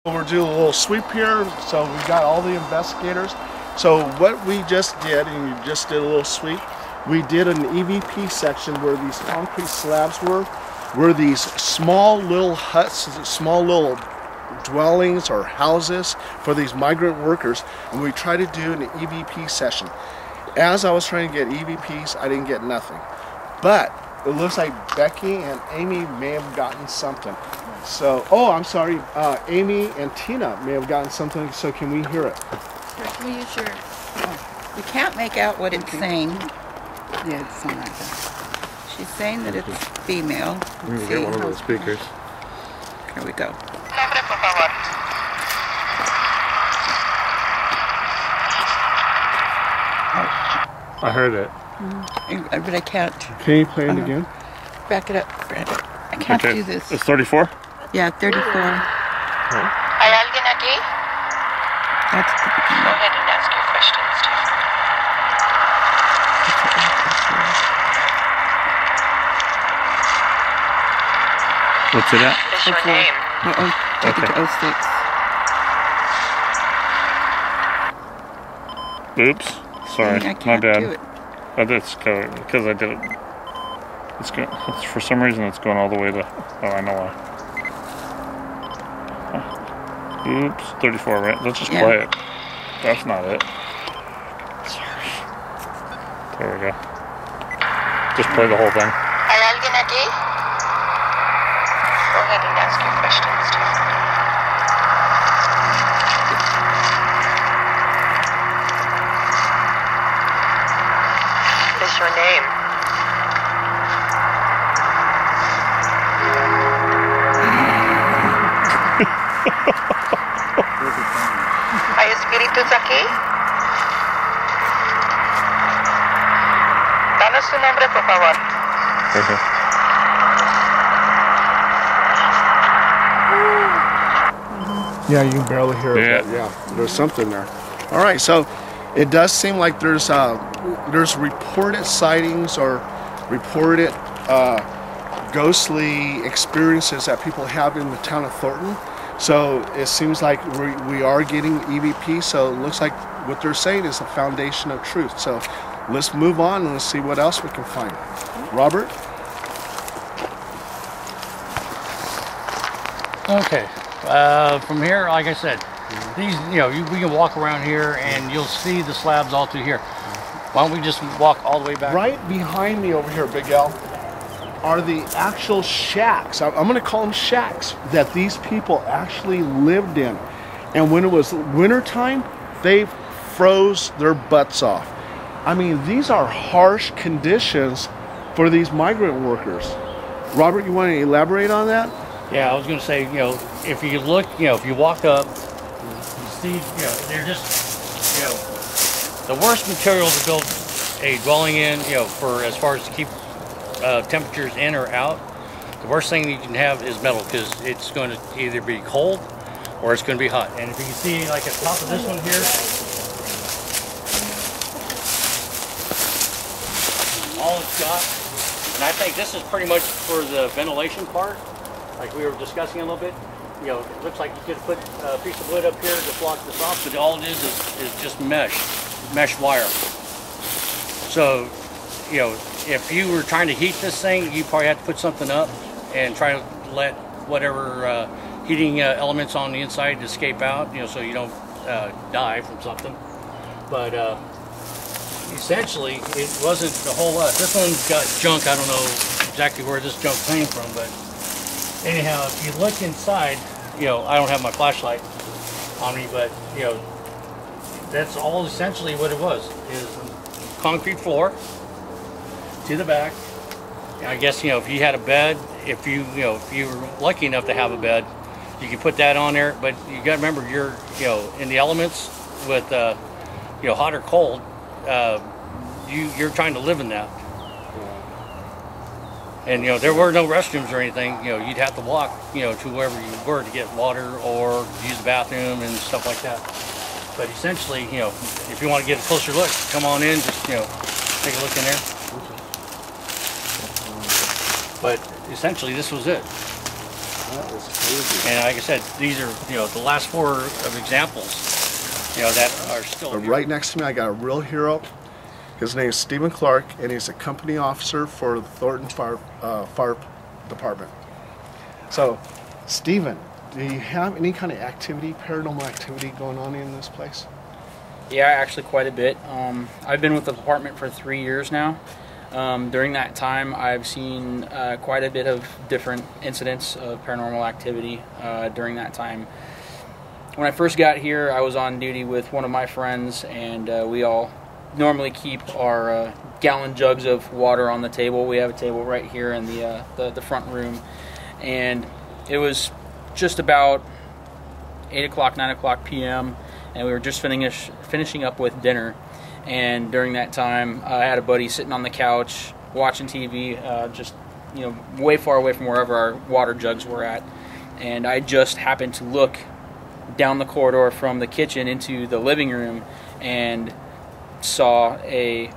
We're doing a little sweep here, so we got all the investigators. So what we just did, and you just did a little sweep, we did an EVP section where these concrete slabs were these small little huts, small little dwellings or houses for these migrant workers, and we tried to do an EVP session. As I was trying to get EVPs, I didn't get nothing. But it looks like Becky and Amy may have gotten something. So, oh, I'm sorry, Amy and Tina may have gotten something, so can we hear it? Here, can we use your... We can't make out what it's saying. Yeah, it's something like that. She's saying that it's female. We can get one of those speakers. Here we go. I heard it. But I can't. Can you play it again? Back it up, Brandon. I can't do this. It's 34? Yeah, 34. ¿Hay alguien aquí? That's the Go beginning. ahead and ask your questions, What's it at? What is your name? Take it to Okay. 06. Oops. Sorry. I My can't bad. do it. Oh, that's because I did it. It's for some reason it's going all the way to. Oh, I know why. Oops. 34, right? Let's just play it. That's not it. Sorry. There we go. Just play the whole thing. ¿Hay alguien aquí? Go ahead and ask your questions, What is your name? ¿Hay espíritus aquí? Danos su nombre, por favor. Okay. Yeah, you can barely hear it, but yeah, there's something there. All right, so it does seem like there's reported sightings or reported ghostly experiences that people have in the town of Thornton. So it seems like we are getting EVP, so it looks like what they're saying is a foundation of truth. So let's move on and let's see what else we can find. Robert? Okay, from here, like I said, these, we can walk around here and you'll see the slabs all through here. Why don't we just walk all the way back? Right behind me over here, Big L, are the actual shacks. I'm going to call them shacks that these people actually lived in. And when it was wintertime, they froze their butts off. I mean, these are harsh conditions for these migrant workers. Robert, you want to elaborate on that? Yeah, I was going to say, if you look, if you walk up, you see, they're just, the worst material to build a dwelling in, for as far as to keep temperatures in or out. The worst thing you can have is metal, because it's going to either be cold or it's going to be hot. And if you can see, like at the top of this one here, all it's got, and I think this is pretty much for the ventilation part, like we were discussing a little bit. It looks like you could put a piece of wood up here to block this off, but all it is just mesh wire. So, if you were trying to heat this thing, you probably have to put something up and try to let whatever heating elements on the inside escape out, so you don't die from something. But essentially, it wasn't a whole lot. This one's got junk. I don't know exactly where this junk came from, but anyhow, if you look inside, I don't have my flashlight on me, but that's all essentially what it was, is concrete floor to the back. I guess, if you had a bed, if you were lucky enough to have a bed, you can put that on there, but you got to remember, you're, in the elements with, hot or cold, you're trying to live in that. And, there were no restrooms or anything. You'd have to walk, to wherever you were to get water or use the bathroom and stuff like that. But essentially, if you want to get a closer look, come on in, just, take a look in there. But essentially, this was it. That was crazy. And like I said, these are, the last 4 of examples, that are still But here. right next to me, I got a real hero. His name is Stephen Clark, and he's a company officer for the Thornton Fire Department. So, Stephen, do you have any kind of paranormal activity going on in this place? Yeah, actually quite a bit. I've been with the department for 3 years now. During that time, I've seen quite a bit of different incidents of paranormal activity during that time. When I first got here, I was on duty with one of my friends, and we all normally keep our gallon jugs of water on the table. We have a table right here in the front room, and it was just about 8 o'clock, 9 o'clock p.m., and we were just finishing up with dinner. And during that time, I had a buddy sitting on the couch watching TV, just way far away from wherever our water jugs were at. And I just happened to look down the corridor from the kitchen into the living room and saw a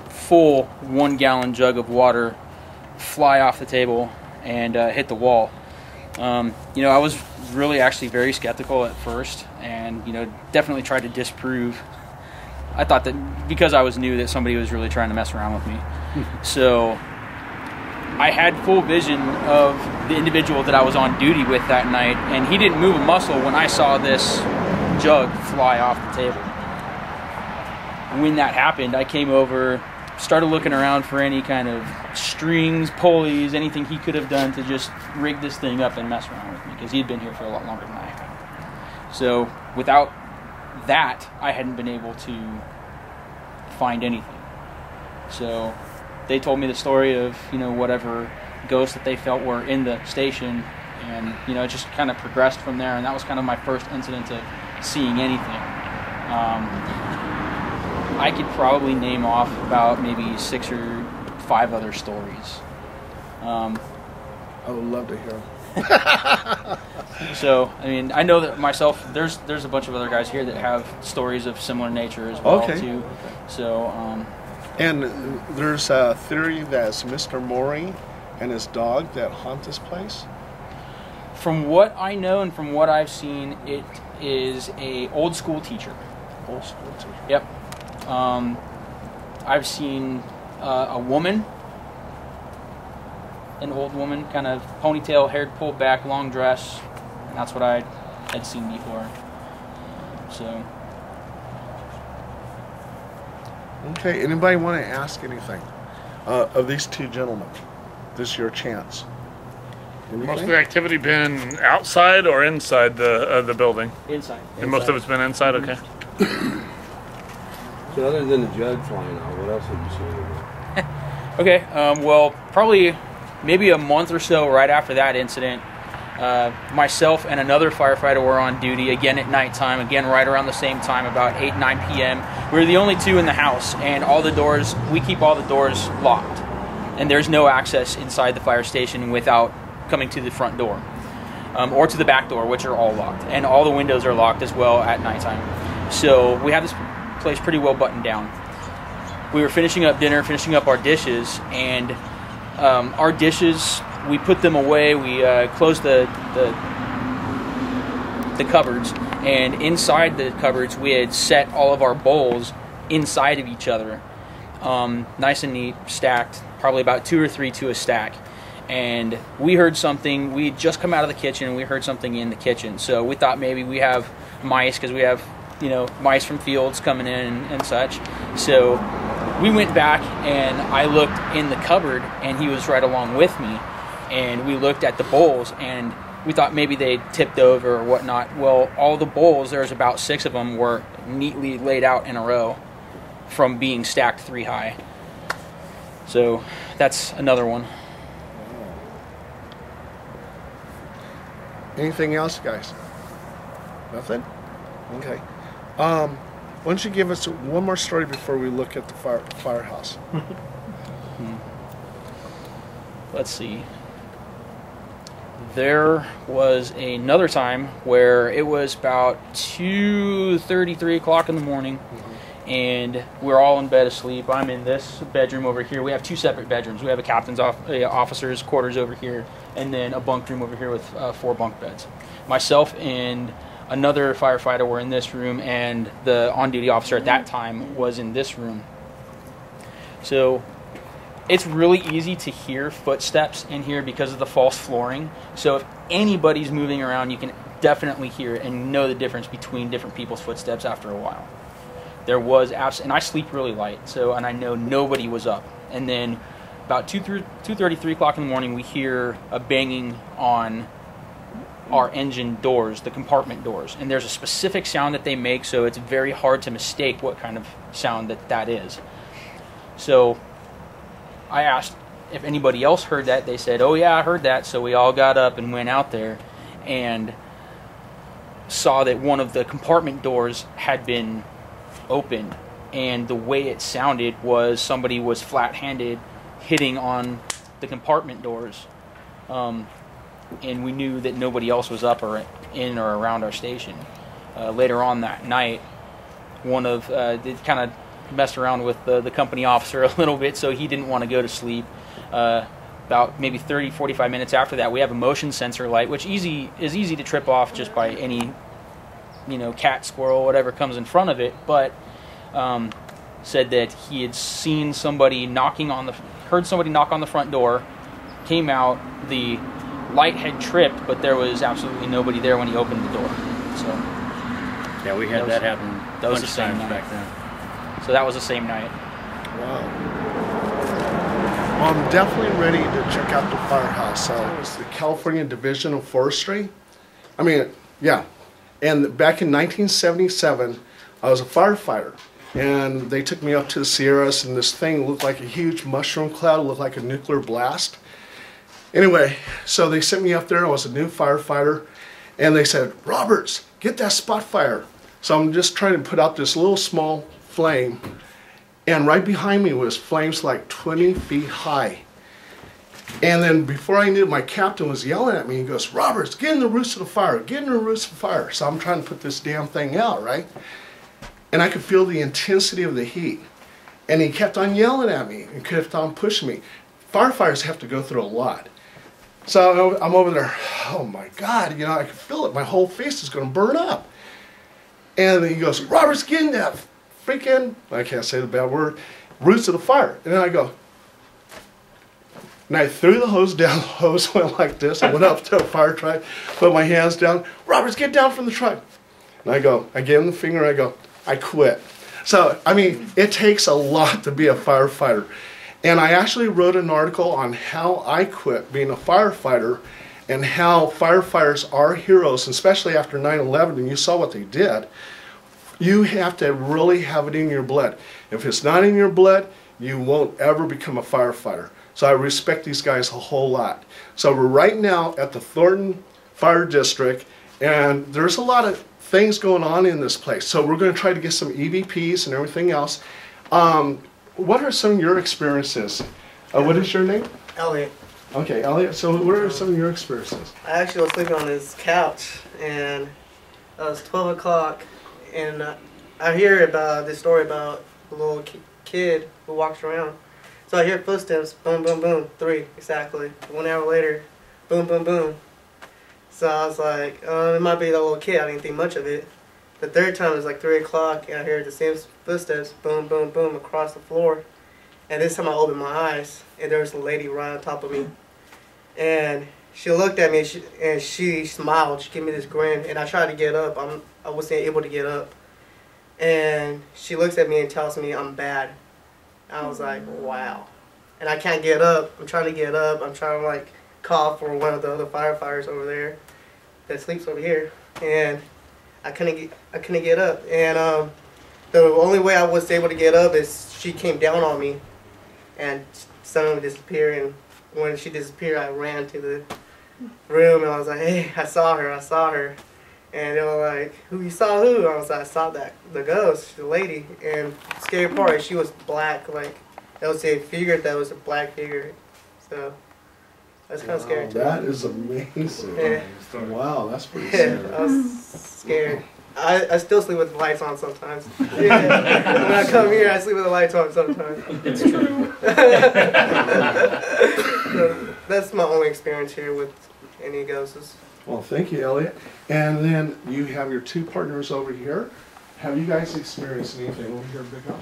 full 1 gallon jug of water fly off the table and hit the wall. I was really actually very skeptical at first, and definitely tried to disprove. I thought that because I was new that somebody was really trying to mess around with me. So I had full vision of the individual that I was on duty with that night, and he didn't move a muscle when I saw this jug fly off the table. When that happened, I came over, started looking around for any kind of strings, pulleys, anything he could have done to just rig this thing up and mess around with me, because he'd been here for a lot longer than I had. So without that, I hadn't been able to find anything. So they told me the story of whatever ghosts that they felt were in the station, and it just kind of progressed from there, and that was kind of my first incident of seeing anything. I could probably name off about maybe 6 or 5 other stories. I would love to hear them. So, I know that myself, there's a bunch of other guys here that have stories of similar nature as well, too. So, and there's a theory that it's Mr. Maury and his dog that haunt this place? From what I know and from what I've seen, it is a old school teacher. Old school teacher? Yep. I've seen a woman, an old woman, kind of ponytail, hair pulled back, long dress, and that's what I had seen before. So. Okay, anybody want to ask anything of these 2 gentlemen? This is your chance. Anything? Most of the activity been outside or inside the building? Inside. And most of it's been inside, okay. So other than the jug flying out, what else have you seen? Okay, well, probably maybe a month or so right after that incident, myself and another firefighter were on duty, again at nighttime, again right around the same time, about 8, 9 p.m. We were the only 2 in the house, and we keep all the doors locked. And there's no access inside the fire station without coming to the front door, or to the back door, which are all locked. And all the windows are locked as well at nighttime. So we have this place pretty well buttoned down. We were finishing up dinner, finishing up our dishes, and our dishes, we put them away. We closed the cupboards, and inside the cupboards we had set all of our bowls inside of each other, nice and neat, stacked, probably about 2 or 3 to a stack. And we heard something. We had just come out of the kitchen, and we heard something in the kitchen. So we thought maybe we have mice, because we have mice from fields coming in and such. So we went back, and I looked in the cupboard, and he was right along with me. And we looked at the bowls, and we thought maybe they tipped over or whatnot. Well, all the bowls, there's about 6 of them, were neatly laid out in a row from being stacked 3 high. So that's another one. Anything else, guys? Nothing? Okay. Why don't you give us one more story before we look at the firehouse? Let's see. There was another time where it was about 2:30, 3 o'clock in the morning, and we're all in bed asleep. I'm in this bedroom over here. We have 2 separate bedrooms. We have a captain's officer's quarters over here, and then a bunk room over here with 4 bunk beds. Myself and another firefighter were in this room, and the on-duty officer at that time was in this room. So it's really easy to hear footsteps in here because of the false flooring. So if anybody's moving around, you can definitely hear it and know the difference between different people's footsteps after a while. There was and I sleep really light, and I know nobody was up. And then about 2:30, 3 o'clock in the morning, we hear a banging on our engine doors, the compartment doors. And there's a specific sound that they make, so it's very hard to mistake what kind of sound that is. So I asked if anybody else heard that. They said, "Oh yeah, I heard that." So we all got up and went out there and saw that one of the compartment doors had been opened, and the way it sounded was somebody was flat-handed hitting on the compartment doors, and we knew that nobody else was up or in or around our station. Later on that night, they kind of messed around with the company officer a little bit, so he didn't want to go to sleep. About maybe 30-45 minutes after that, we have a motion sensor light, which is easy to trip off just by any, cat, squirrel, whatever comes in front of it. But said that he had seen somebody heard somebody knock on the front door, came out, the light had tripped, but there was absolutely nobody there when he opened the door. So Yeah, we had that happen. That was the same night back then. So that was the same night. Wow. Well, I'm definitely ready to check out the firehouse. It's the California Division of Forestry. I mean, yeah. And back in 1977, I was a firefighter. And they took me up to the Sierras, and this thing looked like a huge mushroom cloud. It looked like a nuclear blast. Anyway, so they sent me up there. I was a new firefighter. And they said, "Roberts, get that spot fire." So I'm just trying to put out this little small flame, and right behind me was flames like 20 feet high. And then before I knew it, my captain was yelling at me. He goes, "Roberts, get in the roots of the fire, get in the roots of the fire." So I'm trying to put this damn thing out, right? And I could feel the intensity of the heat. And he kept on yelling at me and kept on pushing me. Firefighters have to go through a lot. So I'm over there, oh my God, I can feel it. My whole face is going to burn up. And he goes, "Robert's getting that freaking," I can't say the bad word, "roots of the fire." And then I go, and I threw the hose down. The hose went like this. I went up to a fire truck, put my hands down. "Roberts, get down from the truck." And I gave him the finger, I go, "I quit." So, I mean, it takes a lot to be a firefighter. And I actually wrote an article on how I quit being a firefighter and how firefighters are heroes, especially after 9/11, and you saw what they did. You have to really have it in your blood. If it's not in your blood, you won't ever become a firefighter. So I respect these guys a whole lot. So we're right now at the Thornton Fire District, and there's a lot of things going on in this place. So we're going to try to get some EVPs and everything else. What are some of your experiences? What is your name? Elliot. Okay, Elliot. So what are some of your experiences? I actually was sleeping on this couch, and it was 12 o'clock, and I hear about this story about a little kid who walks around. So I hear footsteps, boom, boom, boom, 3 exactly. 1 hour later, boom, boom, boom. So I was like, it might be that little kid. I didn't think much of it. The third time it was like 3 o'clock, and I heard the same footsteps, boom, boom, boom, across the floor. And this time I opened my eyes, and there was a lady right on top of me. And she looked at me, and she smiled. She gave me this grin, and I tried to get up. I wasn't able to get up. And she looks at me and tells me I'm bad. I was like, wow. And I can't get up. I'm trying to get up. I'm trying to call for one of the other firefighters over there that sleeps over here. And I couldn't get up. And the only way I was able to get up is she came down on me and suddenly disappeared. And when she disappeared, I ran to the room and I was like, "Hey, I saw her." And they were like, "Who, you saw who?" I was like, "I saw the ghost, the lady." And the scary part is she was black, that was a figure that was a black figure. So that's kind of scary too. That is amazing. Yeah. Wow, that's pretty Yeah, scary. I was scared. I still sleep with the lights on sometimes. Yeah. When I come here, I sleep with the lights on sometimes. It's true. that's my only experience here with any ghosts. Well, thank you, Elliot. And then you have your two partners over here. Have you guys experienced anything over here, Big Up?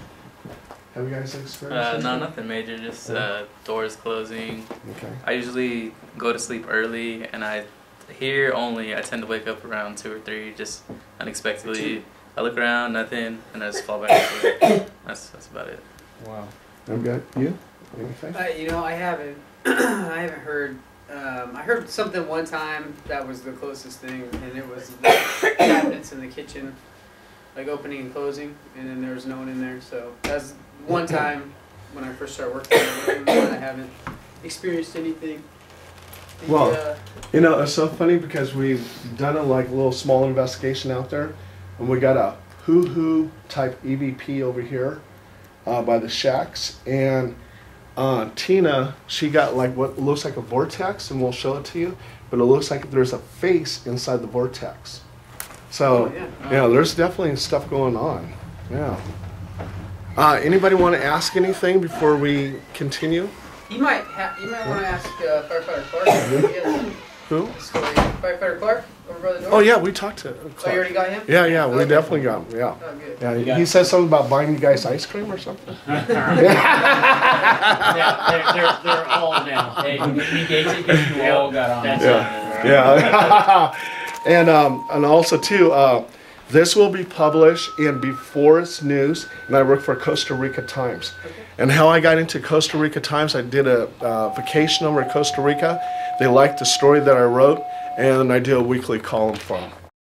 Have you guys experienced No, anything? nothing major, just doors closing. Okay. I usually go to sleep early, and I tend to wake up around 2 or 3, just unexpectedly. I look around, nothing, and I just fall back to sleep. That's about it. Wow. I'm good. You? Anything? You know, I haven't. I haven't heard. I heard something one time that was the closest thing, and it was the cabinets in the kitchen, like opening and closing, and then there was no one in there. So that's one time when I first started working there, but I haven't experienced anything. Well, you know, it's so funny because we've done a little small investigation out there, and we got a hoo-hoo type EVP over here by the shacks, and Tina, she got like what looks like a vortex, and we'll show it to you, but it looks like there's a face inside the vortex. So, yeah, there's definitely stuff going on. Yeah. Anybody want to ask anything before we continue? You might want to ask Firefighter Clark. Who? Firefighter Clark over by the door. Oh yeah, we talked to Clark. Oh, you already got him? Yeah, we definitely got him. Yeah. Oh, good. Yeah, he said something about buying you guys ice cream or something. They're all now. Hey, we gave you all got on. That's Yeah. And also too, this will be published in Before It's News, and I work for Costa Rica Times. Okay. And how I got into Costa Rica Times, I did a vacation over at Costa Rica. They liked the story that I wrote, and I do a weekly column for them.